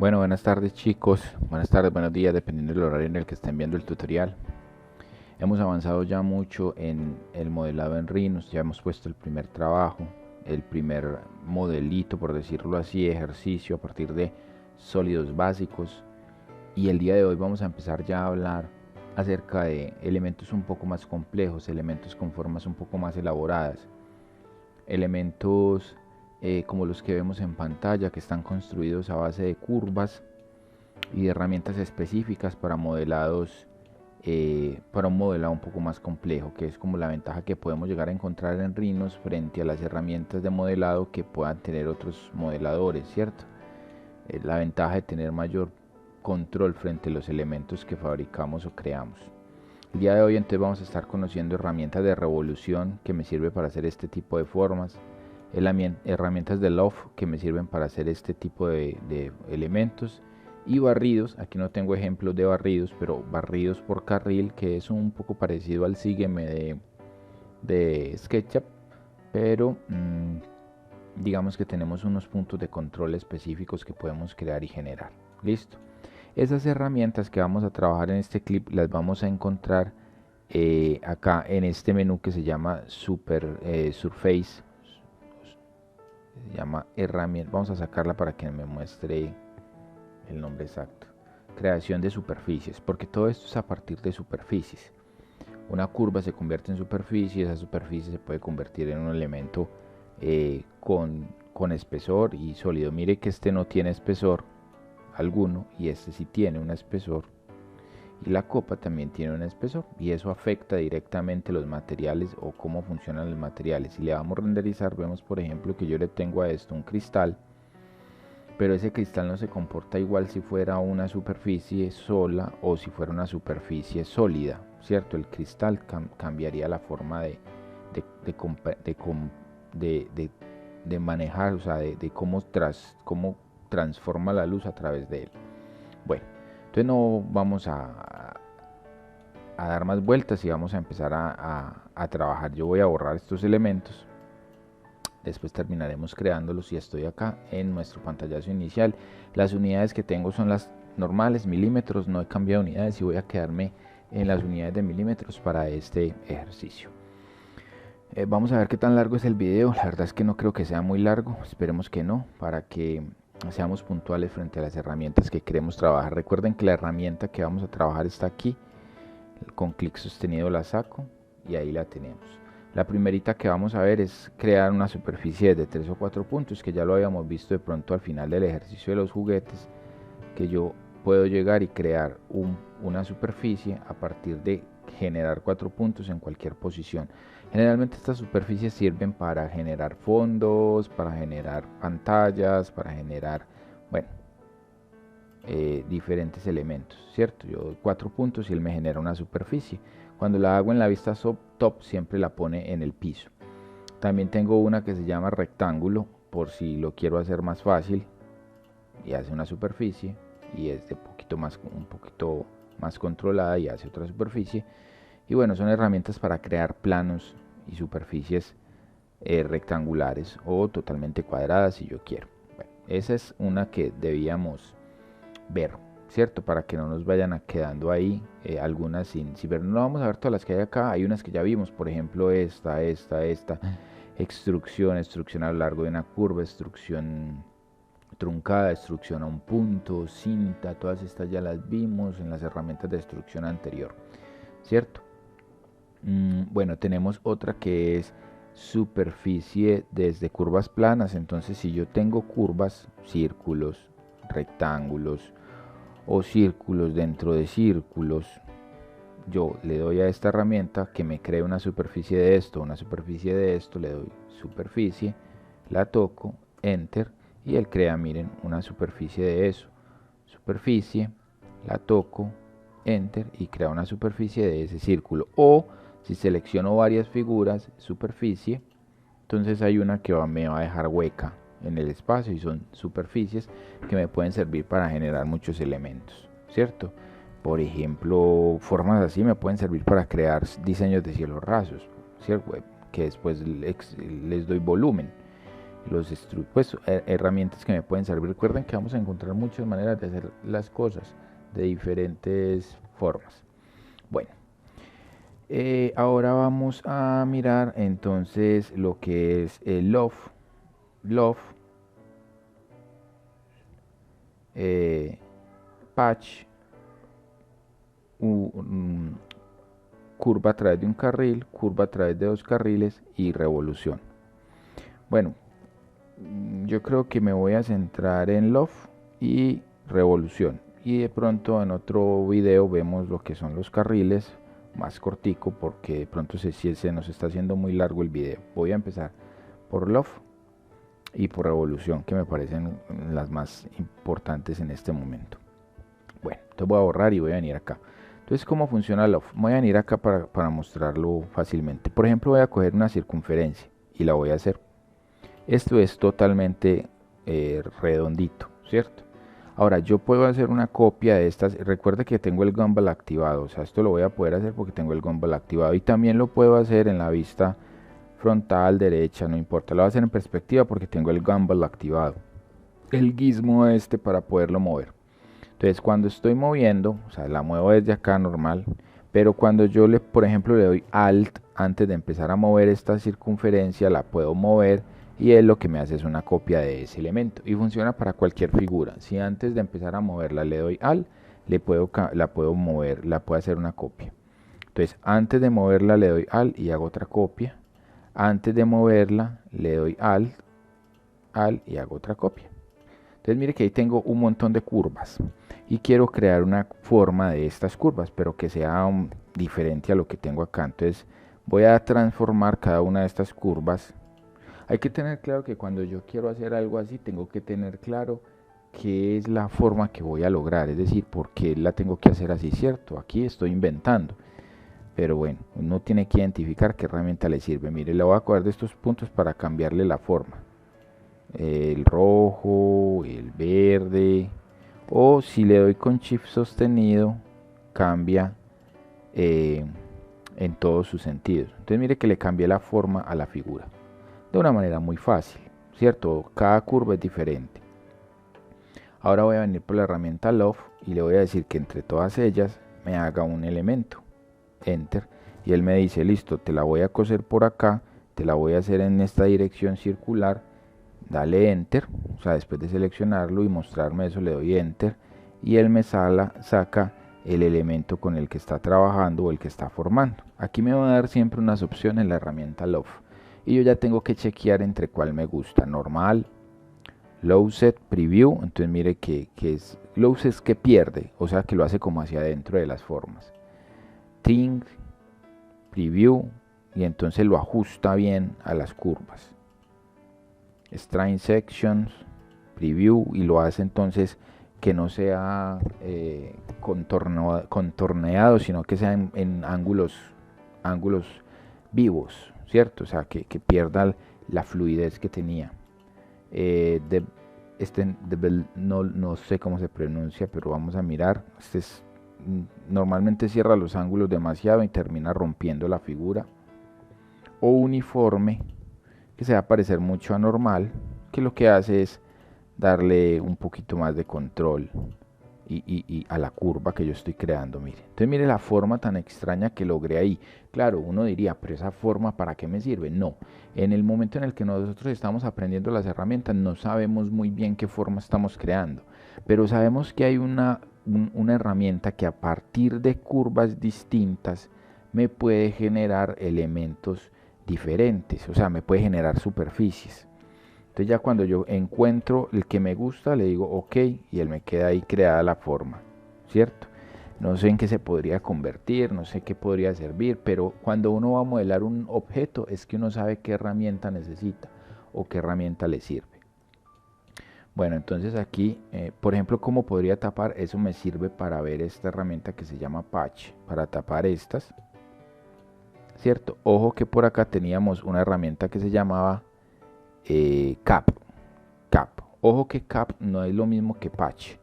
Bueno, buenas tardes chicos, buenas tardes, buenos días, dependiendo del horario en el que estén viendo el tutorial. Hemos avanzado ya mucho en el modelado en Rhinos, ya hemos puesto el primer trabajo, el primer modelito, por decirlo así, ejercicio a partir de sólidos básicos. Y el día de hoy vamos a empezar ya a hablar acerca de elementos un poco más complejos, elementos con formas un poco más elaboradas, elementos como los que vemos en pantalla, que están construidos a base de curvas y de herramientas específicas para modelados, para un modelado un poco más complejo, que es como la ventaja que podemos llegar a encontrar en Rhinos frente a las herramientas de modelado que puedan tener otros modeladores, ¿cierto? La ventaja de tener mayor control frente a los elementos que fabricamos o creamos. El día de hoy entonces vamos a estar conociendo herramientas de revolución que me sirven para hacer este tipo de formas, herramientas de loft que me sirven para hacer este tipo de elementos, y barridos. Aquí no tengo ejemplos de barridos, pero barridos por carril, que es un poco parecido al sígueme de SketchUp, pero digamos que tenemos unos puntos de control específicos que podemos crear y generar. Listo. Esas herramientas que vamos a trabajar en este clip las vamos a encontrar acá en este menú que se llama Surface. Se llama herramienta. Vamos a sacarla para que me muestre el nombre exacto. Creación de superficies, porque todo esto es a partir de superficies. Una curva se convierte en superficie, esa superficie se puede convertir en un elemento con espesor y sólido. Mire que este no tiene espesor alguno y este sí tiene un espesor, y la copa también tiene un espesor, y eso afecta directamente los materiales o cómo funcionan los materiales. Si le vamos a renderizar, vemos por ejemplo que yo le tengo a esto un cristal, pero ese cristal no se comporta igual si fuera una superficie sola o si fuera una superficie sólida, ¿cierto? El cristal cambiaría la forma de manejar, o sea, de cómo transforma la luz a través de él. Bueno, entonces no vamos a dar más vueltas y vamos a empezar a trabajar. Yo voy a borrar estos elementos, después terminaremos creándolos, y estoy acá en nuestro pantallazo inicial. Las unidades que tengo son las normales, milímetros, no he cambiado unidades y voy a quedarme en las unidades de milímetros para este ejercicio. Vamos a ver qué tan largo es el video. La verdad es que no creo que sea muy largo, esperemos que no, para que seamos puntuales frente a las herramientas que queremos trabajar. Recuerden que la herramienta que vamos a trabajar está aquí, con clic sostenido la saco y ahí la tenemos. La primerita que vamos a ver es crear una superficie de 3 o 4 puntos, que ya lo habíamos visto de pronto al final del ejercicio de los juguetes, que yo puedo llegar y crear una superficie a partir de generar 4 puntos en cualquier posición. Generalmente estas superficies sirven para generar fondos, para generar pantallas, para generar, bueno, diferentes elementos, ¿cierto? Yo doy 4 puntos y él me genera una superficie. Cuando la hago en la vista top siempre la pone en el piso. También tengo una que se llama rectángulo, por si lo quiero hacer más fácil, y hace una superficie y es de un poquito más controlada y hace otra superficie. Y bueno, son herramientas para crear planos y superficies rectangulares o totalmente cuadradas si yo quiero. Bueno, esa es una que debíamos ver, ¿cierto? Para que no nos vayan quedando ahí algunas sin ver. No vamos a ver todas las que hay acá, hay unas que ya vimos, por ejemplo esta, extrusión a lo largo de una curva, extrusión truncada, extrusión a un punto, cinta, todas estas ya las vimos en las herramientas de extrusión anterior, ¿cierto? Bueno, tenemos otra que es superficie desde curvas planas. Entonces si yo tengo curvas, círculos, rectángulos o círculos dentro de círculos, yo le doy a esta herramienta que me cree una superficie de esto, le doy superficie, la toco, enter, y él crea, miren, una superficie de eso, superficie, la toco, enter, y crea una superficie de ese círculo. O si selecciono varias figuras, superficie, entonces hay una que me va a dejar hueca en el espacio, y son superficies que me pueden servir para generar muchos elementos, ¿cierto? Por ejemplo, formas así me pueden servir para crear diseños de cielos rasos, ¿cierto? Que después les doy volumen. pues, herramientas que me pueden servir. Recuerden que vamos a encontrar muchas maneras de hacer las cosas de diferentes formas. Bueno, ahora vamos a mirar entonces lo que es el loft, patch, curva a través de un carril, curva a través de dos carriles y revolución. Bueno, yo creo que me voy a centrar en loft y revolución, y de pronto en otro video vemos lo que son los carriles más cortico, porque de pronto se nos está haciendo muy largo el video. Voy a empezar por loft y por revolución, que me parecen las más importantes en este momento. Bueno, entonces voy a borrar y voy a venir acá. Entonces, ¿cómo funciona loft? Voy a venir acá para mostrarlo fácilmente. Por ejemplo, voy a coger una circunferencia y la voy a hacer. Esto es totalmente redondito, ¿cierto? Ahora, yo puedo hacer una copia de estas. Recuerde que tengo el gimbal activado, o sea, esto lo voy a poder hacer porque tengo el gimbal activado. Y también lo puedo hacer en la vista frontal, derecha, no importa. Lo voy a hacer en perspectiva porque tengo el gimbal activado. El gizmo para poderlo mover. Entonces, cuando estoy moviendo, o sea, la muevo desde acá normal, pero cuando yo, por ejemplo, le doy Alt antes de empezar a mover esta circunferencia, la puedo mover y él lo que me hace es una copia de ese elemento y funciona para cualquier figura. Si antes de empezar a moverla le doy Alt, la puedo mover, la puedo hacer una copia. Entonces, antes de moverla le doy Alt y hago otra copia. Antes de moverla le doy Alt y hago otra copia. Entonces mire que ahí tengo un montón de curvas y quiero crear una forma de estas curvas, pero que sea diferente a lo que tengo acá. Entonces voy a transformar cada una de estas curvas. Hay que tener claro que cuando yo quiero hacer algo así, tengo que tener claro qué es la forma que voy a lograr, es decir, por qué la tengo que hacer así, ¿cierto? Aquí estoy inventando, pero bueno, uno tiene que identificar qué herramienta le sirve. Mire, le voy a coger de estos puntos para cambiarle la forma. El rojo, el verde, o si le doy con Shift sostenido, cambia en todos sus sentidos. Entonces mire que le cambié la forma a la figura de una manera muy fácil, ¿cierto? Cada curva es diferente. Ahora voy a venir por la herramienta Loft y le voy a decir que entre todas ellas me haga un elemento. Enter. Y él me dice, listo, te la voy a coser por acá, te la voy a hacer en esta dirección circular. Dale Enter, o sea, después de seleccionarlo y mostrarme eso, le doy Enter y él me saca el elemento con el que está trabajando o el que está formando. Aquí me va a dar siempre unas opciones en la herramienta Loft y yo ya tengo que chequear entre cuál me gusta, normal, Low Set, Preview. Entonces mire que es Low Set, que pierde, o sea que lo hace como hacia adentro de las formas. Trim, Preview, y entonces lo ajusta bien a las curvas. Strain Sections, Preview, y lo hace entonces que no sea contorneado, sino que sea en ángulos vivos, ¿cierto? O sea, que pierda la fluidez que tenía. No sé cómo se pronuncia, pero vamos a mirar. Normalmente cierra los ángulos demasiado y termina rompiendo la figura. O uniforme, que se va a parecer mucho a normal, que lo que hace es darle un poquito más de control y a la curva que yo estoy creando. Mire, entonces mire la forma tan extraña que logré ahí. Claro, uno diría, pero esa forma ¿para qué me sirve? No, en el momento en el que nosotros estamos aprendiendo las herramientas no sabemos muy bien qué forma estamos creando, pero sabemos que hay una herramienta que a partir de curvas distintas me puede generar elementos diferentes, o sea, me puede generar superficies. Entonces ya cuando yo encuentro el que me gusta, le digo OK y él me queda ahí creada la forma, ¿cierto? No sé en qué se podría convertir, no sé qué podría servir, pero cuando uno va a modelar un objeto es que uno sabe qué herramienta necesita o qué herramienta le sirve. Bueno, entonces aquí, por ejemplo, ¿cómo podría tapar? Eso me sirve para ver esta herramienta que se llama Patch, para tapar estas, ¿cierto? Ojo que por acá teníamos una herramienta que se llamaba Cap. Ojo que Cap no es lo mismo que Patch.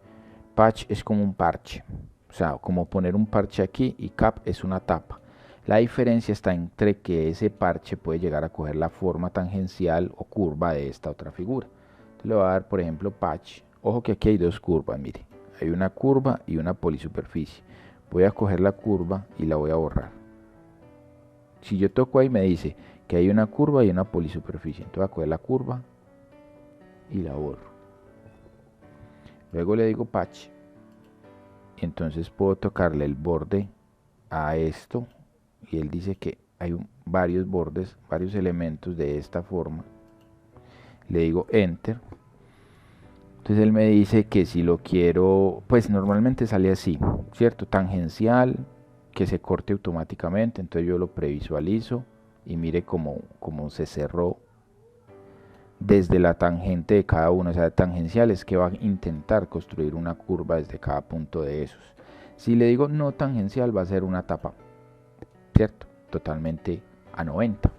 Patch es como un parche, o sea, como poner un parche aquí, y Cap es una tapa. La diferencia está entre que ese parche puede llegar a coger la forma tangencial o curva de esta otra figura. Entonces le voy a dar, por ejemplo, patch. Ojo que aquí hay dos curvas, mire. Hay una curva y una polisuperficie. Voy a coger la curva y la voy a borrar. Si yo toco ahí me dice que hay una curva y una polisuperficie. Entonces voy a coger la curva y la borro. Luego le digo patch. Y entonces puedo tocarle el borde a esto. Y él dice que hay varios bordes, varios elementos de esta forma. Le digo enter. Entonces él me dice que si lo quiero, pues normalmente sale así, ¿cierto? Tangencial, que se corte automáticamente. Entonces yo lo previsualizo y mire cómo se cerró desde la tangente de cada uno. O sea, tangencial es que va a intentar construir una curva desde cada punto de esos. Si le digo no tangencial, va a ser una tapa, ¿cierto? Totalmente a 90.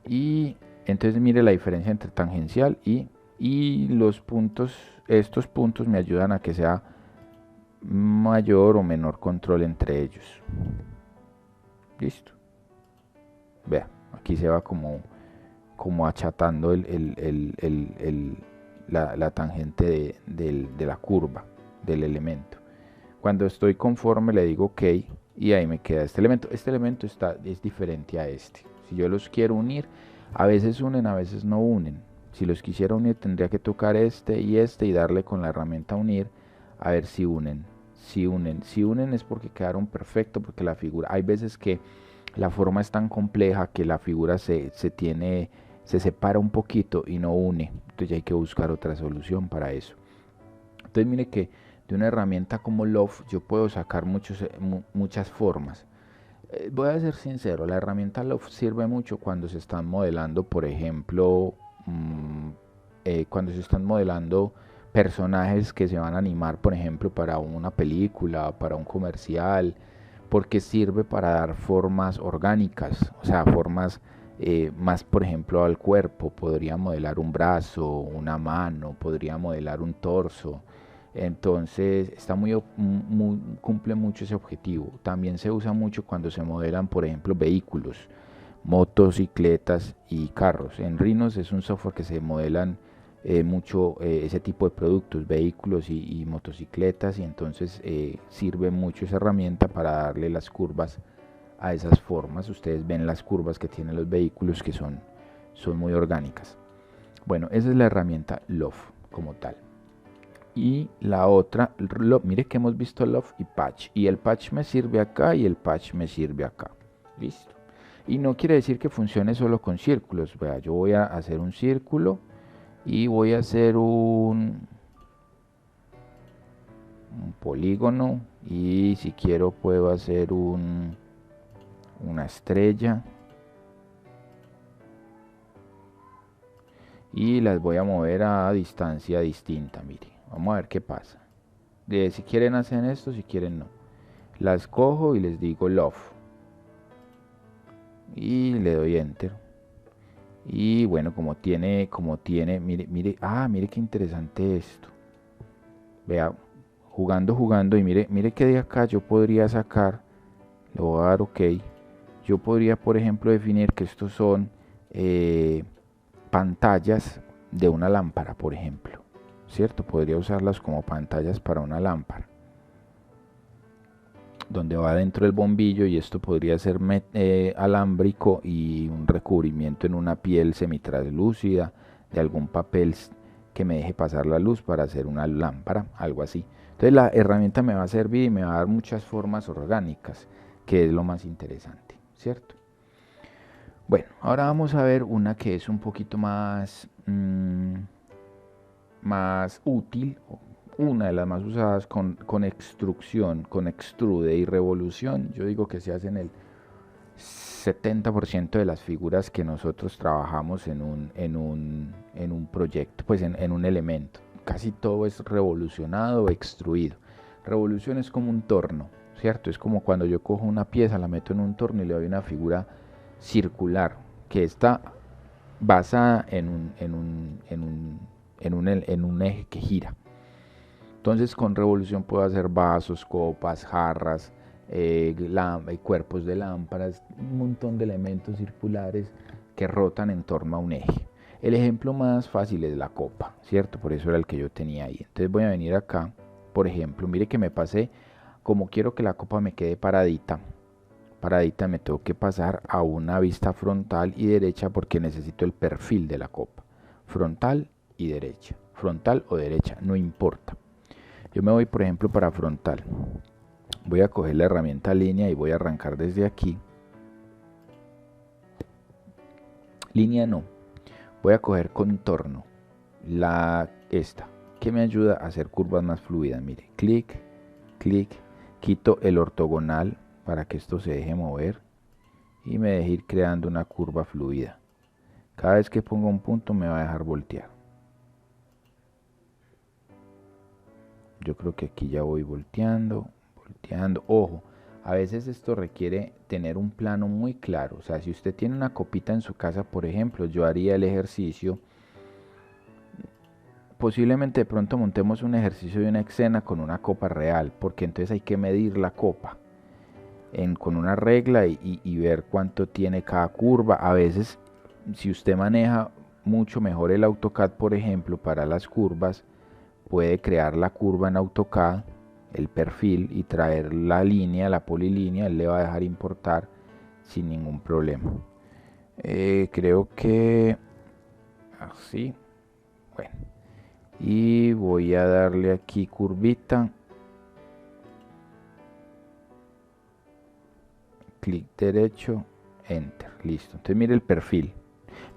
Y entonces mire la diferencia entre tangencial y los puntos. Estos puntos me ayudan a que sea mayor o menor control entre ellos. Listo. Vea, aquí se va como achatando la tangente de la curva del elemento. Cuando estoy conforme le digo OK y ahí me queda este elemento. Este elemento es diferente a este. Si yo los quiero unir, a veces unen, a veces no unen. Si los quisiera unir tendría que tocar este y darle con la herramienta unir a ver si unen. Si unen es porque quedaron perfectos, porque la figura, hay veces que la forma es tan compleja que la figura se separa un poquito y no une. Entonces ya hay que buscar otra solución para eso. Entonces mire que de una herramienta como Loft yo puedo sacar muchas formas. Voy a ser sincero, la herramienta Loft sirve mucho cuando se están modelando, por ejemplo, cuando se están modelando personajes que se van a animar, por ejemplo, para una película, para un comercial, porque sirve para dar formas orgánicas, o sea, formas más, por ejemplo, al cuerpo. Podría modelar un brazo, una mano, podría modelar un torso. Entonces cumple mucho ese objetivo. También se usa mucho cuando se modelan, por ejemplo, vehículos, motocicletas y carros. En Rhinos es un software que se modelan mucho ese tipo de productos, vehículos y motocicletas, y entonces sirve mucho esa herramienta para darle las curvas a esas formas. Ustedes ven las curvas que tienen los vehículos que son muy orgánicas. Bueno, esa es la herramienta Loft como tal. Y la otra, mire que hemos visto Loft y Patch, y el Patch me sirve acá y el Patch me sirve acá. Listo. Y no quiere decir que funcione solo con círculos. Vea, yo voy a hacer un círculo y voy a hacer un polígono, y si quiero puedo hacer una estrella y las voy a mover a distancia distinta. Mire, vamos a ver qué pasa. Si quieren hacen esto, si quieren no. Las cojo y les digo Loft y le doy enter. Y bueno, como tiene, mire, mire qué interesante esto. Vea, jugando y mire que de acá yo podría sacar, le voy a dar OK. Yo podría, por ejemplo, definir que estos son pantallas de una lámpara, por ejemplo, ¿cierto? Podría usarlas como pantallas para una lámpara, donde va dentro el bombillo, y esto podría ser alámbrico y un recubrimiento en una piel semitraslúcida de algún papel que me deje pasar la luz para hacer una lámpara, algo así. Entonces la herramienta me va a servir y me va a dar muchas formas orgánicas, que es lo más interesante, ¿cierto? Bueno, ahora vamos a ver una que es un poquito más útil, una de las más usadas con extrusión, con extrude y revolución. Yo digo que se hacen el 70% de las figuras que nosotros trabajamos en un proyecto, pues en un elemento. Casi todo es revolucionado o extruido. Revolución es como un torno, ¿cierto? Es como cuando yo cojo una pieza, la meto en un torno y le doy una figura circular que está basada en un eje que gira. Entonces con revolución puedo hacer vasos, copas, jarras, cuerpos de lámparas, un montón de elementos circulares que rotan en torno a un eje. El ejemplo más fácil es la copa, ¿cierto? Por eso era el que yo tenía ahí. Entonces voy a venir acá, por ejemplo, mire que me pasé, como quiero que la copa me quede paradita, me tengo que pasar a una vista frontal y derecha porque necesito el perfil de la copa. Frontal y derecha. Frontal o derecha, no importa. Yo me voy, por ejemplo, para frontal. Voy a coger la herramienta línea y voy a arrancar desde aquí. Línea no. Voy a coger contorno. Esta, que me ayuda a hacer curvas más fluidas. Mire, clic, clic. Quito el ortogonal para que esto se deje mover y me deje ir creando una curva fluida. Cada vez que ponga un punto me va a dejar voltear. Yo creo que aquí ya voy volteando. Ojo, a veces esto requiere tener un plano muy claro. O sea, si usted tiene una copita en su casa, por ejemplo, yo haría el ejercicio. Posiblemente de pronto montemos un ejercicio de una escena con una copa real, porque entonces hay que medir la copa con una regla y ver cuánto tiene cada curva. A veces, si usted maneja mucho mejor el AutoCAD, por ejemplo, para las curvas, puede crear la curva en AutoCAD, el perfil, y traer la línea, la polilínea. Él le va a dejar importar sin ningún problema. Creo que así. Bueno, y voy a darle aquí curvita, clic derecho, enter, listo. Entonces mire el perfil.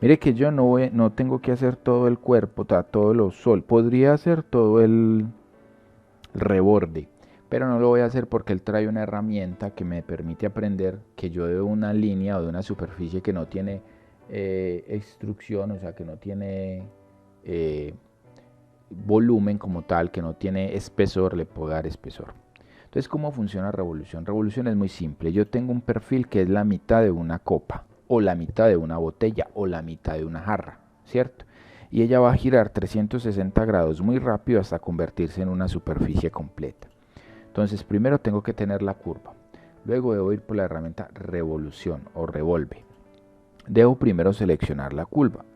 Mire que yo no tengo que hacer todo el cuerpo, todo el sol. Podría hacer todo el reborde, pero no lo voy a hacer porque él trae una herramienta que me permite aprender que yo de una línea o de una superficie que no tiene extrusión, o sea que no tiene volumen como tal, que no tiene espesor, le puedo dar espesor. Entonces, ¿cómo funciona revolución? Revolución es muy simple. Yo tengo un perfil que es la mitad de una copa, o la mitad de una botella, o la mitad de una jarra, ¿cierto? Y ella va a girar 360 grados muy rápido hasta convertirse en una superficie completa. Entonces, primero tengo que tener la curva. Luego debo ir por la herramienta revolución o revolve. Debo primero seleccionar la curva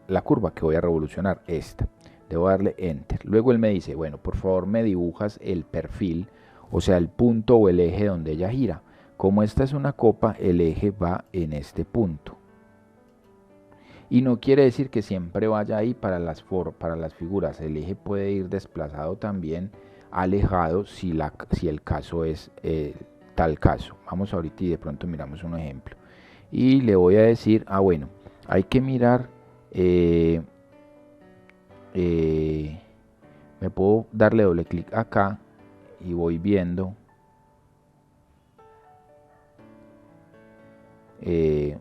que voy a revolucionar, esta. Debo darle enter. Luego él me dice, bueno, por favor me dibujas el perfil, o sea, el punto o el eje donde ella gira. Como esta es una copa, el eje va en este punto. Y no quiere decir que siempre vaya ahí para las figuras. El eje puede ir desplazado también, alejado, si el caso es tal caso. Vamos ahorita y de pronto miramos un ejemplo. Y le voy a decir, bueno, hay que mirar, me puedo darle doble clic acá y voy viendo el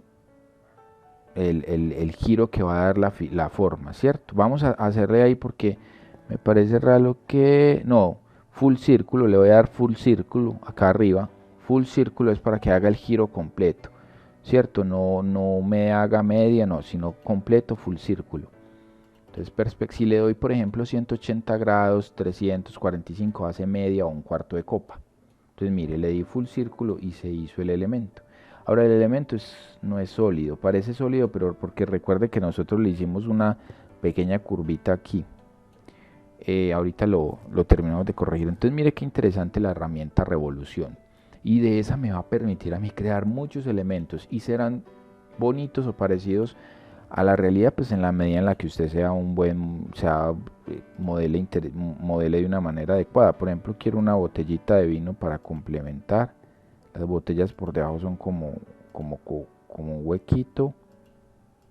giro que va a dar la forma, ¿cierto? Vamos a hacerle ahí porque me parece raro que... No, full círculo, le voy a dar full círculo acá arriba. Full círculo es para que haga el giro completo, ¿cierto? No me haga media, no, sino completo, full círculo. Entonces, si le doy, por ejemplo, 180 grados, 345, hace media o un cuarto de copa. Entonces, mire, le di full círculo y se hizo el elemento. Ahora, el elemento no es sólido, parece sólido, pero porque recuerde que nosotros le hicimos una pequeña curvita aquí. Ahorita lo terminamos de corregir. Entonces, mire qué interesante la herramienta revolución. Y de esa me va a permitir a mí crear muchos elementos y serán bonitos o parecidos a la realidad, pues en la medida en la que usted sea modele de una manera adecuada. Por ejemplo, quiero una botellita de vino para complementar. Las botellas por debajo son como un huequito.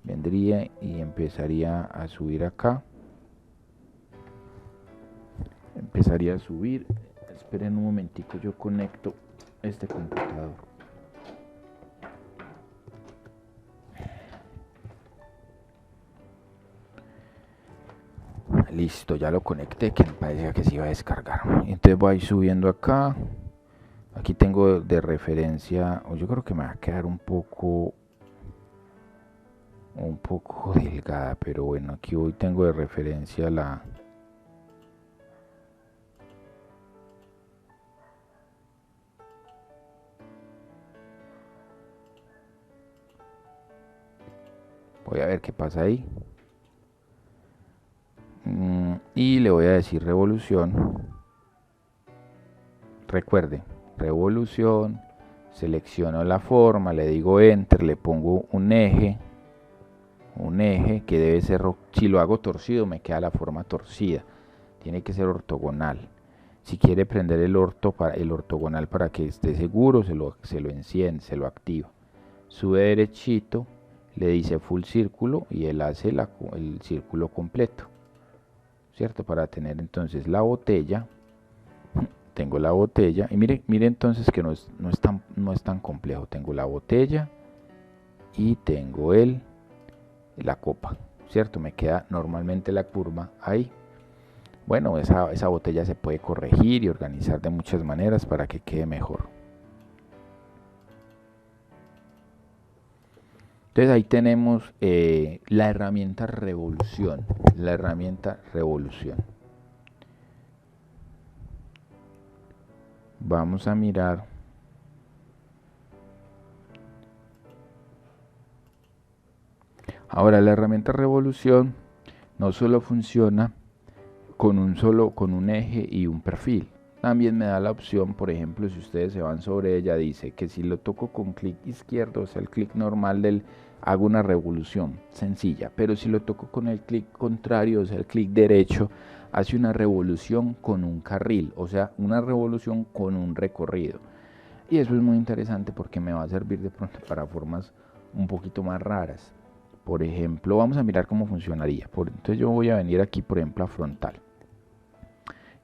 Vendría y empezaría a subir acá. Empezaría a subir. Esperen un momentico, yo conecto este computador. Listo, ya lo conecté, que me parecía que se iba a descargar. Entonces voy subiendo acá. Aquí tengo de referencia, yo creo que me va a quedar un poco delgada, pero bueno, aquí hoy tengo de referencia Voy a ver qué pasa ahí. Y le voy a decir revolución. Recuerde, revolución, selecciono la forma, le digo enter, le pongo un eje que debe ser, si lo hago torcido me queda la forma torcida, tiene que ser ortogonal. Si quiere prender el ortogonal para que esté seguro, se lo enciende, se lo activa. Sube derechito, le dice full círculo y él hace el círculo completo, ¿cierto? Para tener entonces la botella. Tengo la botella y mire entonces que no es tan complejo. Tengo la botella y tengo la copa, ¿cierto? Me queda normalmente la curva ahí. Bueno, esa botella se puede corregir y organizar de muchas maneras para que quede mejor. Entonces ahí tenemos la herramienta revolución. Vamos a mirar. Ahora la herramienta revolución no solo funciona con un eje y un perfil. También me da la opción, por ejemplo, si ustedes se van sobre ella, dice que si lo toco con clic izquierdo, o sea, el clic normal hago una revolución sencilla, pero si lo toco con el clic contrario, o sea, el clic derecho, hace una revolución con un carril, o sea, una revolución con un recorrido. Y eso es muy interesante porque me va a servir de pronto para formas un poquito más raras. Por ejemplo, vamos a mirar cómo funcionaría. Entonces yo voy a venir aquí, por ejemplo, a frontal.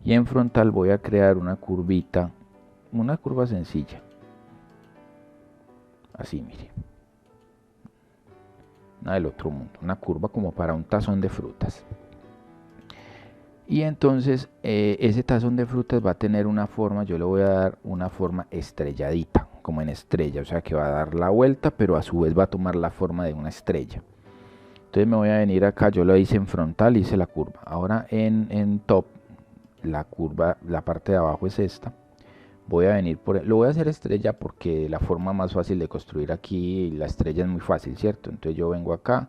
Y en frontal voy a crear una curvita, una curva sencilla. Así, mire. Nada del otro mundo. Una curva como para un tazón de frutas. Y entonces ese tazón de frutas va a tener una forma, yo le voy a dar una forma estrelladita, como en estrella, o sea que va a dar la vuelta, pero a su vez va a tomar la forma de una estrella. Entonces me voy a venir acá, yo lo hice en frontal, hice la curva. Ahora en top, la curva, la parte de abajo es esta. Voy a venir lo voy a hacer estrella porque la forma más fácil de construir aquí, la estrella es muy fácil, ¿cierto? Entonces yo vengo acá.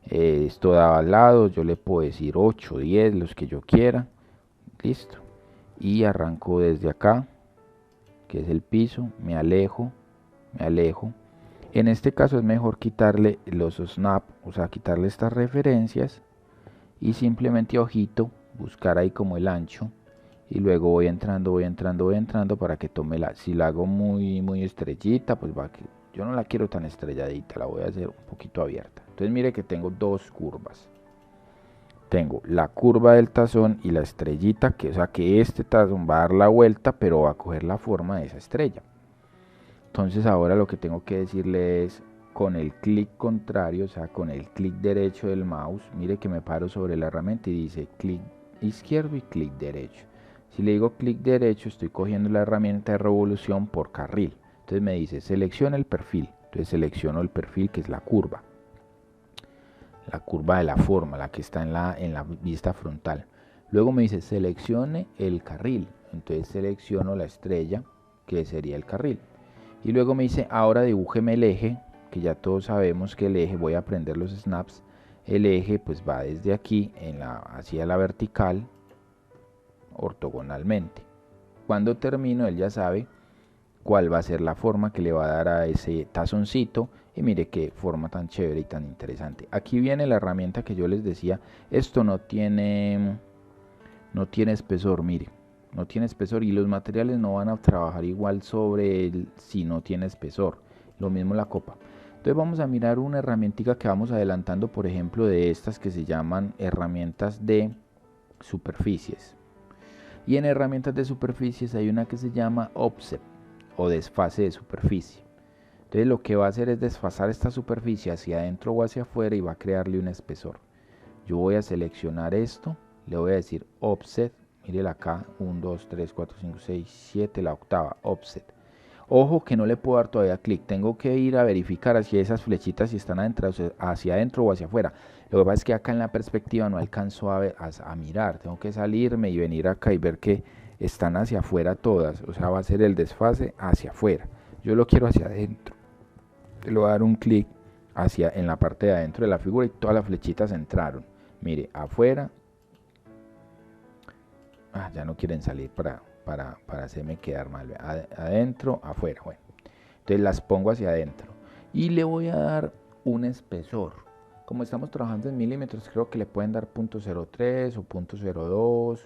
Esto da al lado, yo le puedo decir 8, 10, los que yo quiera, listo, y arranco desde acá, que es el piso, me alejo, en este caso es mejor quitarle los snap, o sea, quitarle estas referencias, y simplemente ojito, buscar ahí como el ancho, y luego voy entrando para que tome si la hago muy estrellita, pues yo no la quiero tan estrelladita, la voy a hacer un poquito abierta. Entonces mire que tengo dos curvas. Tengo la curva del tazón y la estrellita, o sea que este tazón va a dar la vuelta, pero va a coger la forma de esa estrella. Entonces ahora lo que tengo que decirle es, con el clic contrario, o sea con el clic derecho del mouse, mire que me paro sobre la herramienta y dice clic izquierdo y clic derecho. Si le digo clic derecho, estoy cogiendo la herramienta de revolución por carril. Entonces me dice, selecciona el perfil. Entonces selecciono el perfil, que es la curva de la forma, la que está en la vista frontal. Luego me dice, seleccione el carril. Entonces selecciono la estrella, que sería el carril. Y luego me dice, ahora dibújeme el eje, que ya todos sabemos que el eje, voy a aprender los snaps, el eje pues va desde aquí hacia la vertical, ortogonalmente. Cuando termino, él ya sabe cuál va a ser la forma que le va a dar a ese tazoncito, y mire qué forma tan chévere y tan interesante. Aquí viene la herramienta que yo les decía, esto no tiene espesor, mire, no tiene espesor, y los materiales no van a trabajar igual sobre él si no tiene espesor, lo mismo la copa. Entonces vamos a mirar una herramientica que vamos adelantando, por ejemplo, de estas que se llaman herramientas de superficies. Y en herramientas de superficies hay una que se llama offset o desfase de superficie. Entonces lo que va a hacer es desfasar esta superficie hacia adentro o hacia afuera y va a crearle un espesor. Yo voy a seleccionar esto, le voy a decir offset, mírela acá, 1, 2, 3, 4, 5, 6, 7, la octava, offset. Ojo que no le puedo dar todavía clic, tengo que ir a verificar hacia esas flechitas si están hacia adentro o hacia afuera. Lo que pasa es que acá en la perspectiva no alcanzo a mirar, tengo que salirme y venir acá y ver que están hacia afuera todas, o sea va a ser el desfase hacia afuera. Yo lo quiero hacia adentro, le voy a dar un clic hacia en la parte de adentro de la figura y todas las flechitas entraron. Mire, afuera. Ya no quieren salir para hacerme quedar mal. Adentro, afuera. Bueno, entonces las pongo hacia adentro y le voy a dar un espesor. Como estamos trabajando en milímetros, creo que le pueden dar 0.03 o 0.02.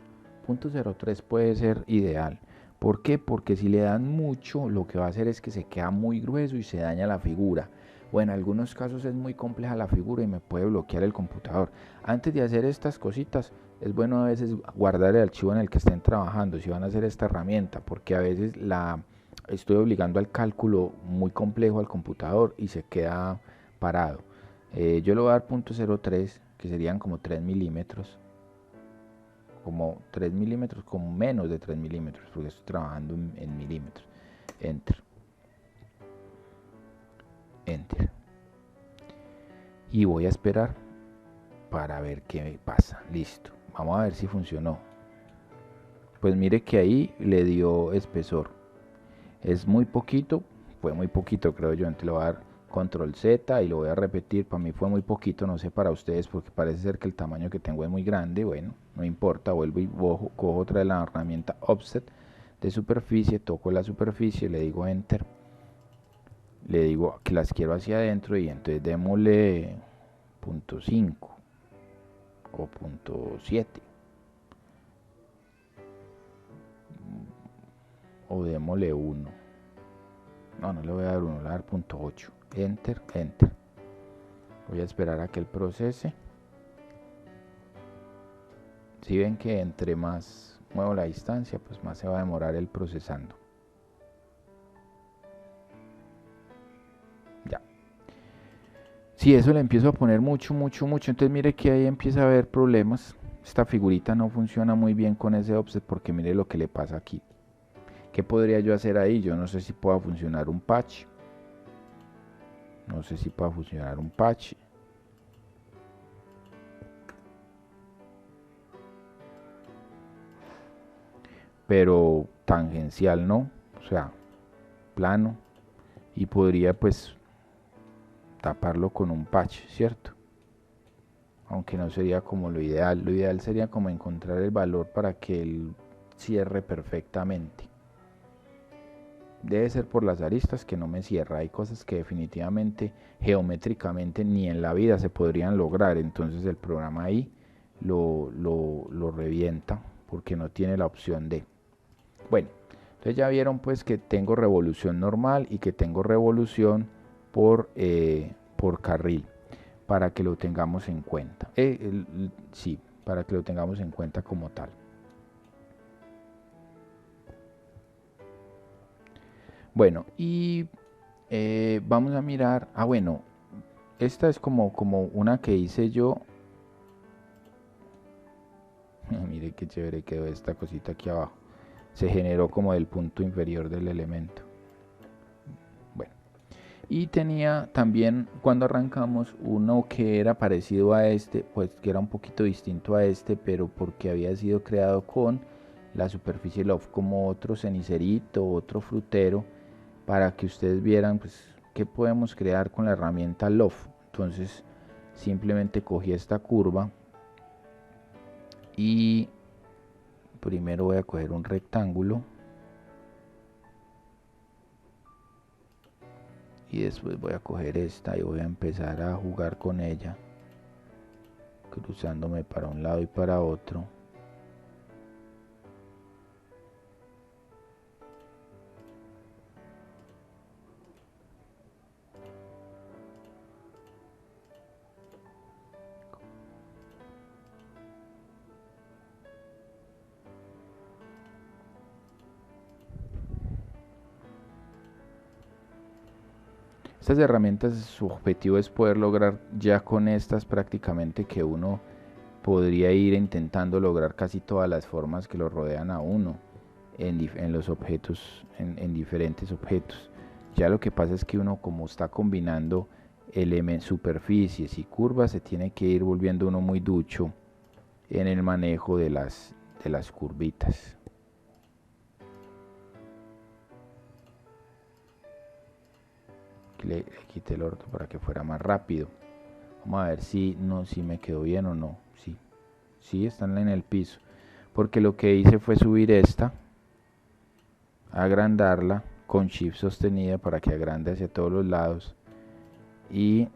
0.03 puede ser ideal. ¿Por qué? Porque si le dan mucho, lo que va a hacer es que se queda muy grueso y se daña la figura. O en algunos casos es muy compleja la figura y me puede bloquear el computador. Antes de hacer estas cositas, es bueno a veces guardar el archivo en el que estén trabajando, si van a hacer esta herramienta, porque a veces estoy obligando al cálculo muy complejo al computador y se queda parado. Yo le voy a dar 0.03, que serían como 3 milímetros. Como 3 milímetros, como menos de 3 milímetros, porque estoy trabajando en milímetros. Enter. Enter. Y voy a esperar para ver qué pasa. Listo. Vamos a ver si funcionó. Pues mire que ahí le dio espesor. Es muy poquito, fue muy poquito creo yo. Entonces le voy a dar control Z y lo voy a repetir. Para mí fue muy poquito, no sé para ustedes, porque parece ser que el tamaño que tengo es muy grande. Bueno, no importa, vuelvo y cojo otra de la herramienta offset de superficie, toco la superficie, le digo enter, le digo que las quiero hacia adentro y entonces démosle 0.5 o 0.7 o démosle 1. No le voy a dar 1, le voy a dar 0.8. Enter, enter. Voy a esperar a que él procese. Si ven que entre más muevo la distancia, pues más se va a demorar el procesando. Ya. Si eso le empiezo a poner mucho, entonces mire que ahí empieza a haber problemas. Esta figurita no funciona muy bien con ese offset porque mire lo que le pasa aquí. ¿Qué podría yo hacer ahí? Yo no sé si pueda funcionar un patch. No sé si pueda funcionar un patch. Pero tangencial no, o sea, plano. Y podría pues taparlo con un patch, ¿cierto? Aunque no sería como lo ideal. Lo ideal sería como encontrar el valor para que él cierre perfectamente. Debe ser por las aristas que no me cierra. Hay cosas que definitivamente geométricamente ni en la vida se podrían lograr. Entonces el programa ahí lo revienta porque no tiene la opción de. Bueno, entonces ya vieron pues que tengo revolución normal y que tengo revolución por carril, para que lo tengamos en cuenta. Sí, para que lo tengamos en cuenta como tal. Bueno, y vamos a mirar. Bueno, esta es como una que hice yo. Mire qué chévere quedó esta cosita aquí abajo. Se generó como del punto inferior del elemento. Bueno, y tenía también cuando arrancamos uno que era parecido a este, pues que era un poquito distinto a este, pero porque había sido creado con la superficie loft, como otro cenicerito, otro frutero, para que ustedes vieran pues qué podemos crear con la herramienta loft. Entonces simplemente cogí esta curva y primero voy a coger un rectángulo y después voy a coger esta y voy a empezar a jugar con ella, cruzándome para un lado y para otro. Estas herramientas, su objetivo es poder lograr ya con estas prácticamente que uno podría ir intentando lograr casi todas las formas que lo rodean a uno en los objetos, en diferentes objetos. Ya lo que pasa es que uno, como está combinando superficies y curvas, se tiene que ir volviendo uno muy ducho en el manejo de las curvitas. le quité el orto para que fuera más rápido. Vamos a ver si me quedó bien o no. Sí, están en el piso. Porque lo que hice fue subir esta, agrandarla con Shift sostenida para que agrande hacia todos los lados. Y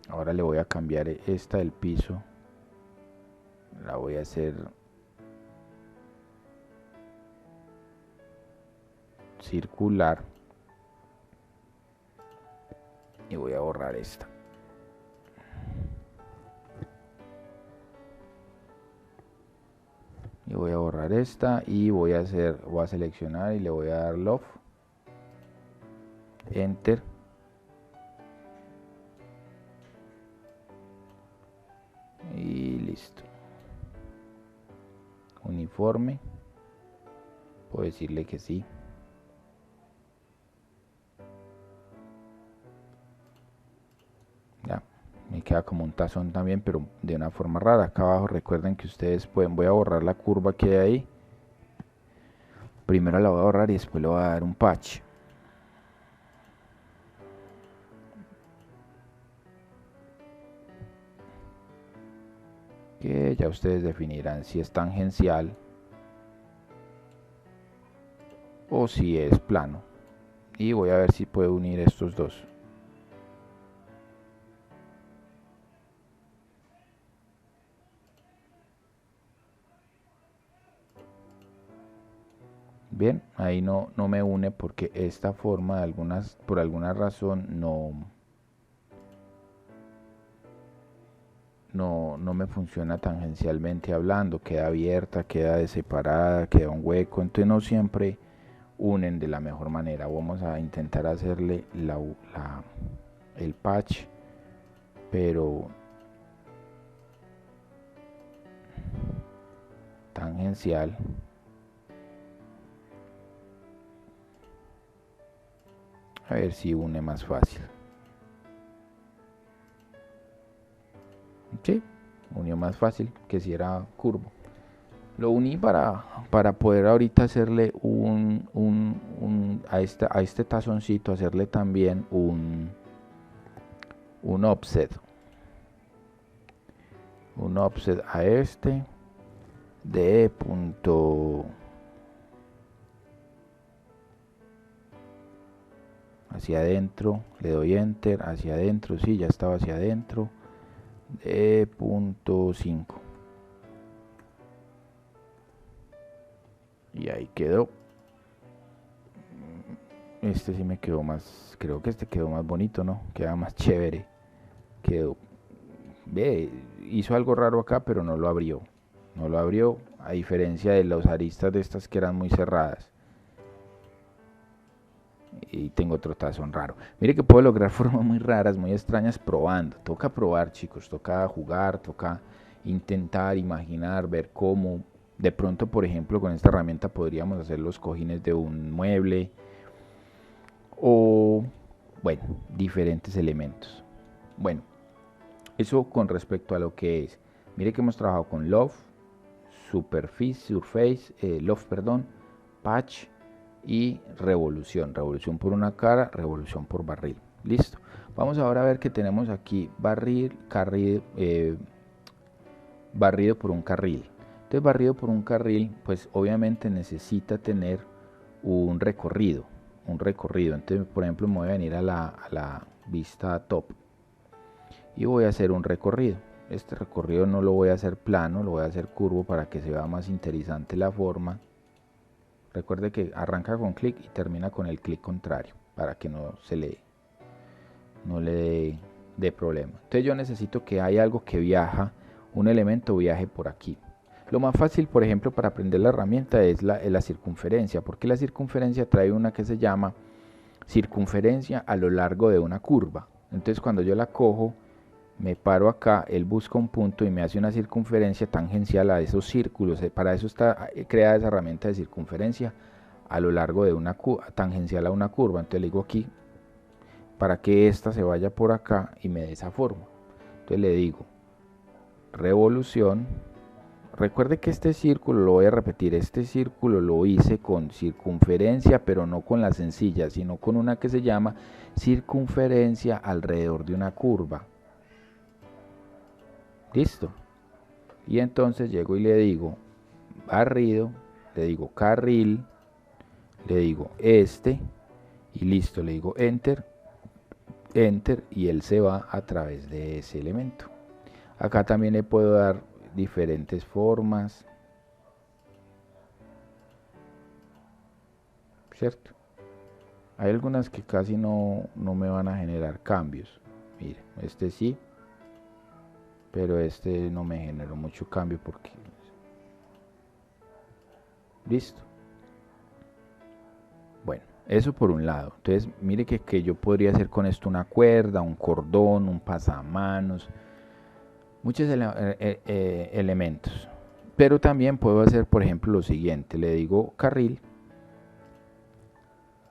ahora le voy a cambiar esta del piso. La voy a hacer circular. Y voy a borrar esta. Y voy a borrar esta y voy a seleccionar y le voy a dar Loft, Enter. Y listo. Uniforme. Puedo decirle que sí. Ya, me queda como un tazón también, pero de una forma rara. Acá abajo recuerden que ustedes pueden, voy a borrar la curva que hay ahí. Primero la voy a borrar y después le voy a dar un patch. Que ya ustedes definirán si es tangencial o si es plano. Y voy a ver si puedo unir estos dos. Bien, ahí no me une porque esta forma por alguna razón no me funciona tangencialmente hablando, queda abierta, queda separada, queda un hueco, entonces no siempre unen de la mejor manera. Vamos a intentar hacerle el patch, pero tangencial. A ver si une más fácil. Sí, unió más fácil que si era curvo. Lo uní para poder ahorita hacerle a este tazoncito, hacerle también un offset. Un offset a este de punto hacia adentro, le doy enter, hacia adentro, sí, ya estaba hacia adentro, de punto 5. Y ahí quedó. Este sí me quedó más, creo que este quedó más bonito, ¿no? Queda más chévere. Quedó, hizo algo raro acá, pero no lo abrió. No lo abrió, a diferencia de las aristas de estas que eran muy cerradas. Y tengo otro tazón raro. Mire que puedo lograr formas muy raras, muy extrañas probando. Toca probar, chicos, toca jugar, toca intentar, imaginar, ver cómo. De pronto, por ejemplo, con esta herramienta podríamos hacer los cojines de un mueble. O, bueno, diferentes elementos. Bueno, eso con respecto a lo que es. Mire que hemos trabajado con Loft, Loft, perdón, Patch y revolución por una cara, revolución por barril. Listo. Vamos ahora a ver que tenemos aquí barrido por un carril. Entonces, barrido por un carril, pues obviamente necesita tener un recorrido. Entonces, por ejemplo, me voy a venir a la vista top y voy a hacer un recorrido. Este recorrido no lo voy a hacer plano, lo voy a hacer curvo para que se vea más interesante la forma. Recuerde que arranca con clic y termina con el clic contrario para que no le dé problema. Entonces yo necesito que haya algo que viaja, un elemento viaje por aquí. Lo más fácil, por ejemplo, para aprender la herramienta es la circunferencia, porque la circunferencia trae una que se llama circunferencia a lo largo de una curva. Entonces cuando yo la cojo, me paro acá, él busca un punto y me hace una circunferencia tangencial a esos círculos. Para eso está creada esa herramienta de circunferencia a lo largo de una tangencial a una curva. Entonces le digo aquí, para que esta se vaya por acá y me dé esa forma. Entonces le digo, revolución, Recuerde que este círculo, lo voy a repetir, este círculo lo hice con circunferencia, pero no con la sencilla, sino con una que se llama circunferencia alrededor de una curva. Listo. Y entonces llego y le digo barrido, le digo carril, le digo este, y listo, le digo enter, enter, y él se va a través de ese elemento. Acá también le puedo dar diferentes formas, ¿cierto? Hay algunas que casi no me van a generar cambios. Mire, este sí, pero este no me generó mucho cambio porque... Listo. Bueno, eso por un lado. Entonces, mire que yo podría hacer con esto una cuerda, un cordón, un pasamanos, muchos elementos. Pero también puedo hacer, por ejemplo, lo siguiente. Le digo carril,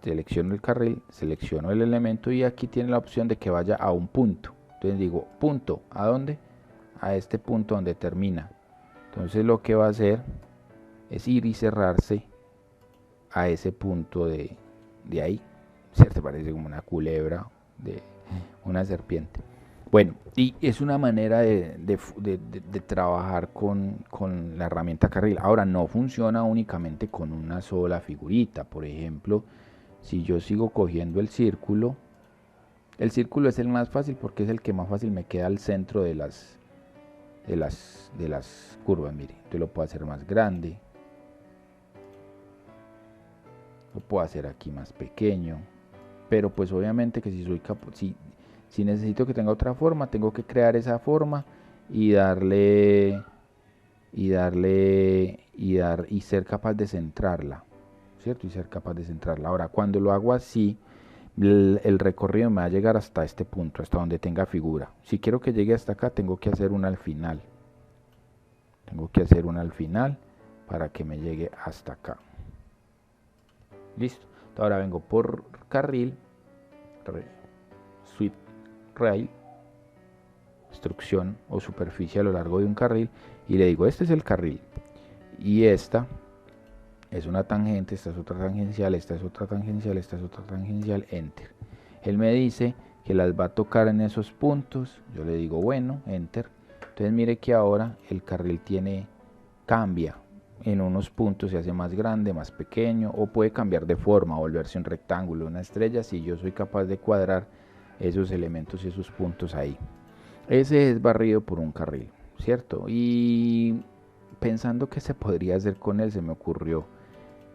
selecciono el carril, selecciono el elemento y aquí tiene la opción de que vaya a un punto. Entonces digo punto, ¿a dónde? A este punto donde termina. Entonces lo que va a hacer es ir y cerrarse a ese punto de ahí, ¿cierto? Parece como una culebra, de una serpiente. Bueno, y es una manera de trabajar con la herramienta carril. Ahora, no funciona únicamente con una sola figurita. Por ejemplo, si yo sigo cogiendo el círculo es el más fácil porque es el que más fácil me queda al centro de las curvas. Mire, yo lo puedo hacer más grande, lo puedo hacer aquí más pequeño, pero pues obviamente que si necesito que tenga otra forma, tengo que crear esa forma y ser capaz de centrarla, ¿cierto? Y ser capaz de centrarla. Ahora, cuando lo hago así, el recorrido me va a llegar hasta este punto, hasta donde tenga figura. Si quiero que llegue hasta acá, tengo que hacer una al final. Tengo que hacer una al final para que me llegue hasta acá. Listo. Ahora vengo por carril, sweep rail, instrucción o superficie a lo largo de un carril, y le digo este es el carril y esta es una tangente, esta es otra tangencial, esta es otra tangencial, esta es otra tangencial, enter. Él me dice que las va a tocar en esos puntos, yo le digo bueno, enter. Entonces mire que ahora el carril cambia en unos puntos, se hace más grande, más pequeño, o puede cambiar de forma, volverse un rectángulo, una estrella, si yo soy capaz de cuadrar esos elementos y esos puntos ahí. Ese es barrido por un carril, ¿cierto? Y pensando qué se podría hacer con él, se me ocurrió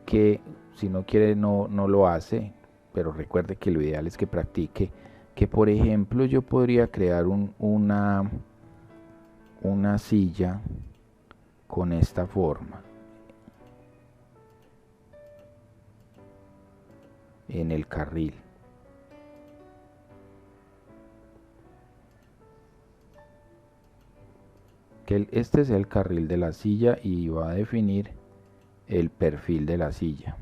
que si no quiere no lo hace, pero recuerde que lo ideal es que practique, que por ejemplo yo podría crear una silla con esta forma en el carril. Que este es el carril de la silla y va a definir el perfil de la silla.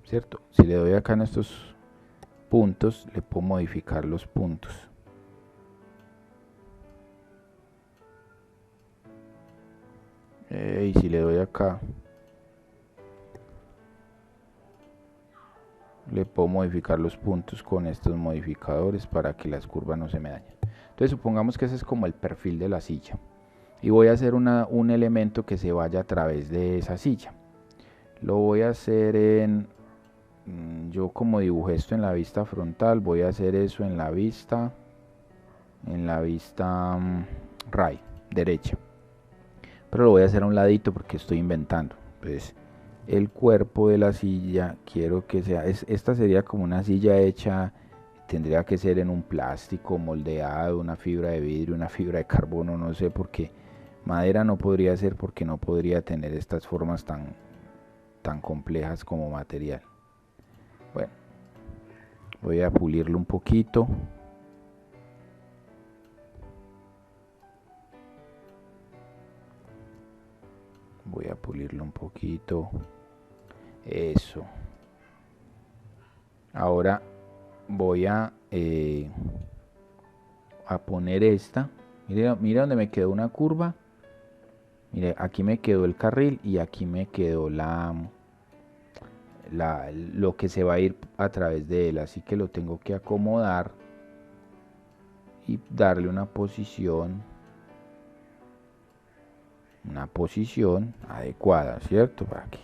¿Cierto? Si le doy acá en estos puntos, le puedo modificar los puntos. Y si le doy acá, le puedo modificar los puntos con estos modificadores para que las curvas no se me dañen. Entonces supongamos que ese es como el perfil de la silla. Y voy a hacer un elemento que se vaya a través de esa silla. Lo voy a hacer yo como dibujé esto en la vista frontal, voy a hacer eso en la vista right, derecha. Pero lo voy a hacer a un ladito porque estoy inventando. Entonces, el cuerpo de la silla quiero que sea, esta sería como una silla hecha, tendría que ser en un plástico moldeado, una fibra de vidrio, una fibra de carbono, no sé, porque madera no podría ser, porque no podría tener estas formas tan complejas como material. Bueno, voy a pulirlo un poquito. Voy a pulirlo un poquito. Eso. Ahora voy a a poner esta. Mire donde me quedó una curva. Mire, aquí me quedó el carril y aquí me quedó lo que se va a ir a través de él. Así que lo tengo que acomodar y darle una posición adecuada, ¿cierto? Para que,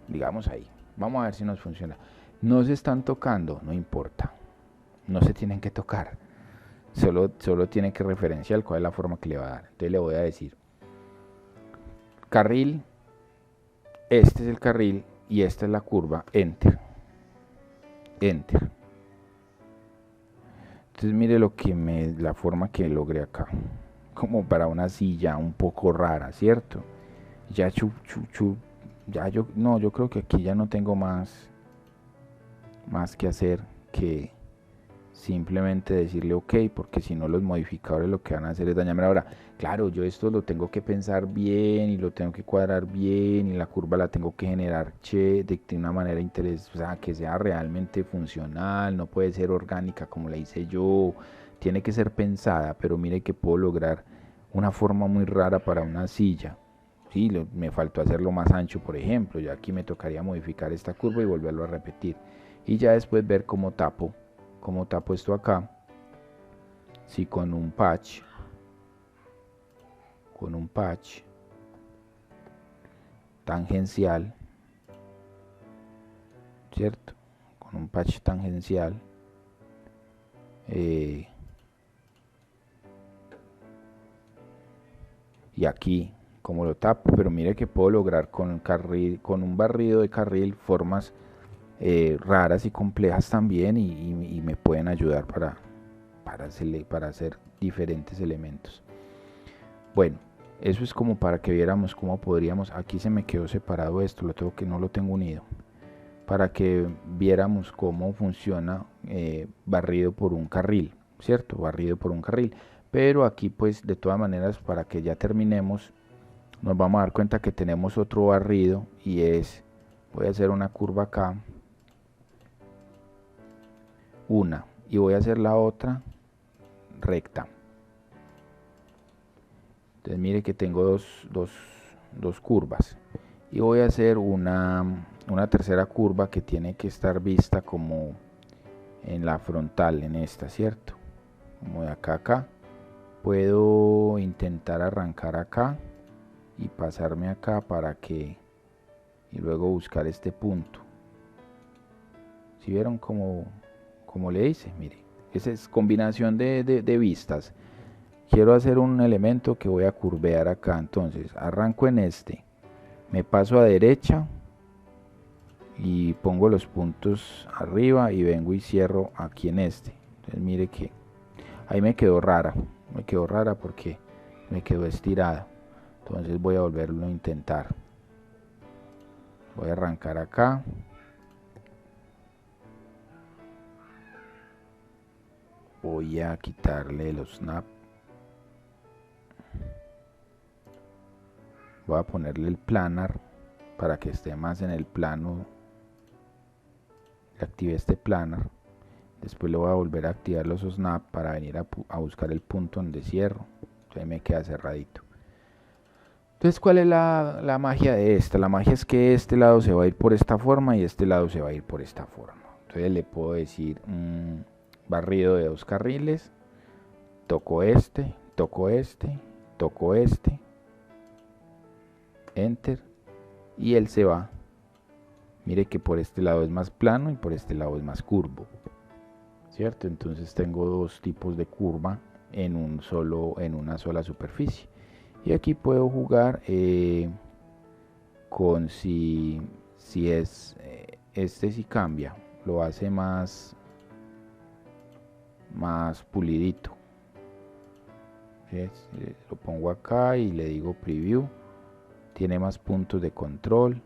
digamos ahí. Vamos a ver si nos funciona. No se están tocando, no importa. No se tienen que tocar. Solo tiene que referenciar cuál es la forma que le va a dar. Entonces le voy a decir carril, este es el carril y esta es la curva, enter. Enter. Entonces mire la forma que logré acá. Como para una silla un poco rara, ¿cierto? Ya yo creo que aquí ya no tengo más que hacer que simplemente decirle ok, porque si no los modificadores lo que van a hacer es dañarme. Ahora, claro, yo esto lo tengo que pensar bien y lo tengo que cuadrar bien y la curva la tengo que generar de una manera interesante, o sea, que sea realmente funcional, no puede ser orgánica como la hice yo, tiene que ser pensada, pero mire que puedo lograr una forma muy rara para una silla. Sí, me faltó hacerlo más ancho, por ejemplo, ya aquí me tocaría modificar esta curva y volverlo a repetir y ya después ver cómo tapo esto acá. Si con un patch tangencial, cierto, con un patch tangencial y aquí como lo tapo, pero mire que puedo lograr con un barrido de carril formas raras y complejas también y me pueden ayudar para hacer diferentes elementos. Bueno, eso es como para que viéramos cómo podríamos, aquí se me quedó separado esto, no lo tengo unido, para que viéramos cómo funciona barrido por un carril, ¿cierto? Barrido por un carril, pero aquí pues de todas maneras para que ya terminemos, nos vamos a dar cuenta que tenemos otro barrido y voy a hacer una curva acá, y voy a hacer la otra recta. Entonces mire que tengo dos curvas y voy a hacer una tercera curva que tiene que estar vista como en la frontal, en esta, ¿cierto? Como de acá a acá. Puedo intentar arrancar acá y pasarme acá y luego buscar este punto. ¿Sí vieron cómo le hice? Mire, esa es combinación de vistas. Quiero hacer un elemento que voy a curvear acá, entonces arranco en este, me paso a derecha y pongo los puntos arriba y vengo y cierro aquí en este. Entonces mire que ahí me quedó rara porque me quedó estirada. Entonces voy a volverlo a intentar. Voy a arrancar acá. Voy a quitarle los snap. Voy a ponerle el planar para que esté más en el plano. Le activé este planar. Después le voy a volver a activar los snap para venir a buscar el punto donde cierro. Entonces ahí me queda cerradito. Entonces, ¿cuál es la magia de esta? La magia es que este lado se va a ir por esta forma y este lado se va a ir por esta forma. Entonces le puedo decir barrido de 2 carriles. Toco este, toco este, toco este. Enter. Y él se va. Mire que por este lado es más plano y por este lado es más curvo. ¿Cierto? Entonces tengo dos tipos de curva en una sola superficie. Y aquí puedo jugar con si es este si cambia, lo hace más pulidito. Lo pongo acá y le digo preview. Tiene más puntos de control.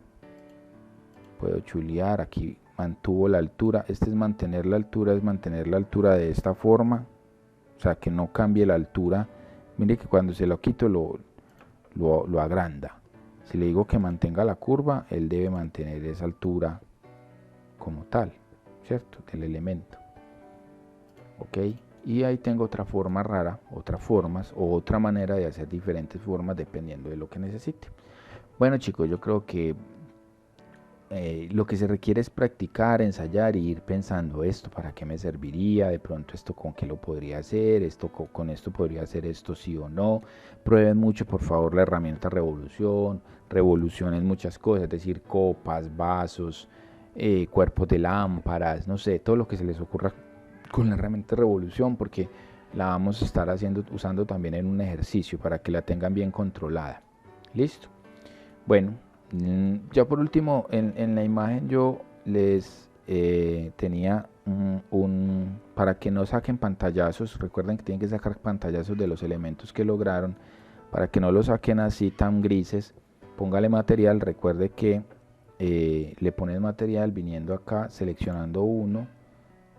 Puedo chulear. Aquí mantuvo la altura. Este es mantener la altura de esta forma. O sea, que no cambie la altura. Mire que cuando se lo quito lo agranda. Si le digo que mantenga la curva, él debe mantener esa altura como tal, ¿cierto? Del elemento. ok, y ahí tengo otra forma rara, otras formas o otra manera de hacer diferentes formas dependiendo de lo que necesite. Bueno chicos, yo creo que lo que se requiere es practicar, ensayar y ir pensando esto para qué me serviría, de pronto esto con qué lo podría hacer, esto con esto podría hacer esto sí o no. Prueben mucho por favor la herramienta revolución, revolucionen muchas cosas, es decir, copas, vasos, cuerpos de lámparas, no sé, todo lo que se les ocurra con la herramienta revolución, porque la vamos a estar usando también en un ejercicio para que la tengan bien controlada. Listo. Bueno, ya por último, en la imagen yo les tenía para que no saquen pantallazos, recuerden que tienen que sacar pantallazos de los elementos que lograron, para que no lo saquen así tan grises, póngale material, recuerde que le ponen material viniendo acá, seleccionando uno,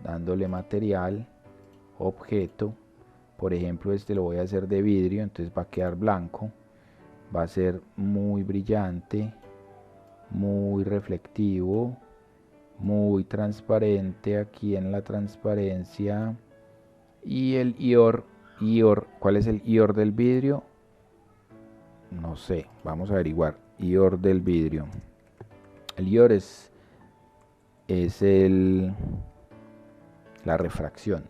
dándole material, objeto, por ejemplo este lo voy a hacer de vidrio, entonces va a quedar blanco, va a ser muy brillante, muy reflectivo, muy transparente aquí en la transparencia. Y el IOR, ¿cuál es el IOR del vidrio? No sé, vamos a averiguar. IOR del vidrio. El IOR es la refracción.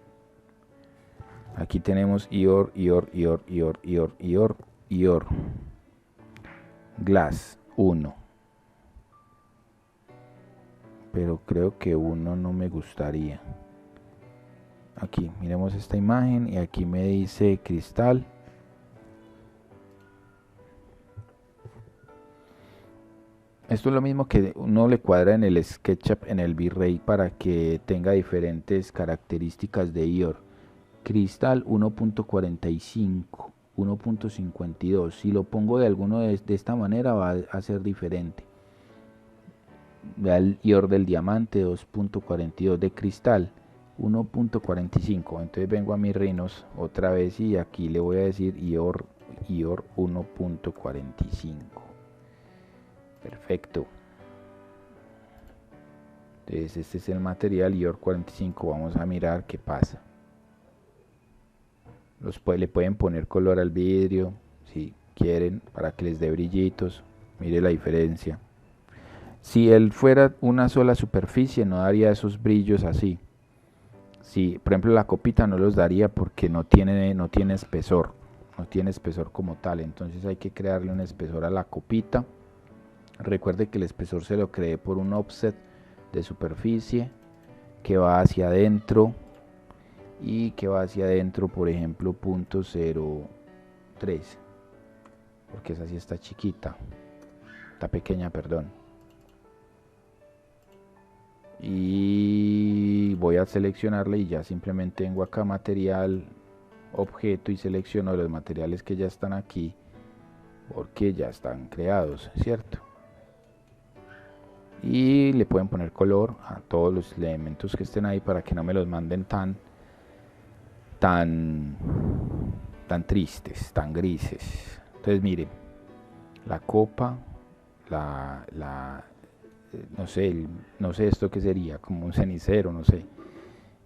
Aquí tenemos IOR, IOR, IOR, IOR, IOR, IOR, IOR. Glass 1. Pero creo que 1 no me gustaría. Aquí, miremos esta imagen y aquí me dice cristal. Esto es lo mismo que uno le cuadra en el SketchUp, en el V-Ray, para que tenga diferentes características de IOR. Cristal 1.45, 1.52. Si lo pongo de alguno de esta manera va a ser diferente. Vea el IOR del diamante 2.42, de cristal 1.45. Entonces vengo a mis rinos otra vez y aquí le voy a decir IOR 1.45. Perfecto. Entonces este es el material IOR 45. Vamos a mirar qué pasa. Le pueden poner color al vidrio si quieren para que les dé brillitos. Mire la diferencia. Si él fuera una sola superficie no daría esos brillos así. Si por ejemplo la copita no los daría porque no tiene espesor. No tiene espesor como tal. Entonces hay que crearle un espesor a la copita. Recuerde que el espesor se lo cree por un offset de superficie que va hacia adentro. Y que va hacia adentro, por ejemplo, 0.03, porque esa sí está chiquita, está pequeña, perdón. Y voy a seleccionarle y ya simplemente vengo acá material, objeto y selecciono los materiales que ya están aquí, porque ya están creados, ¿cierto? Y le pueden poner color a todos los elementos que estén ahí para que no me los manden tan tristes, tan grises. Entonces miren, la copa, no sé esto que sería, como un cenicero, no sé.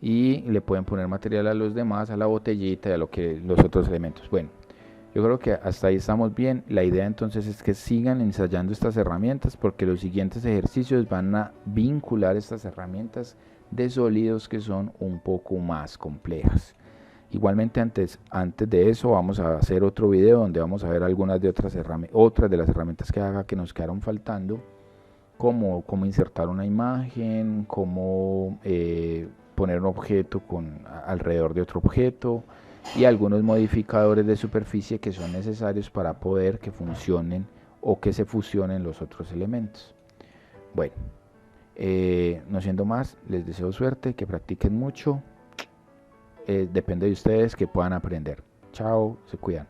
Y le pueden poner material a los demás, a la botellita y a los otros elementos. Bueno, yo creo que hasta ahí estamos bien. La idea entonces es que sigan ensayando estas herramientas porque los siguientes ejercicios van a vincular estas herramientas de sólidos que son un poco más complejas. Igualmente antes de eso vamos a hacer otro video donde vamos a ver algunas de otras de las herramientas que nos quedaron faltando, como cómo insertar una imagen, cómo poner un objeto alrededor de otro objeto y algunos modificadores de superficie que son necesarios para poder que funcionen o que se fusionen los otros elementos. Bueno, no siendo más, les deseo suerte, que practiquen mucho. Depende de ustedes que puedan aprender. Chao, se cuidan.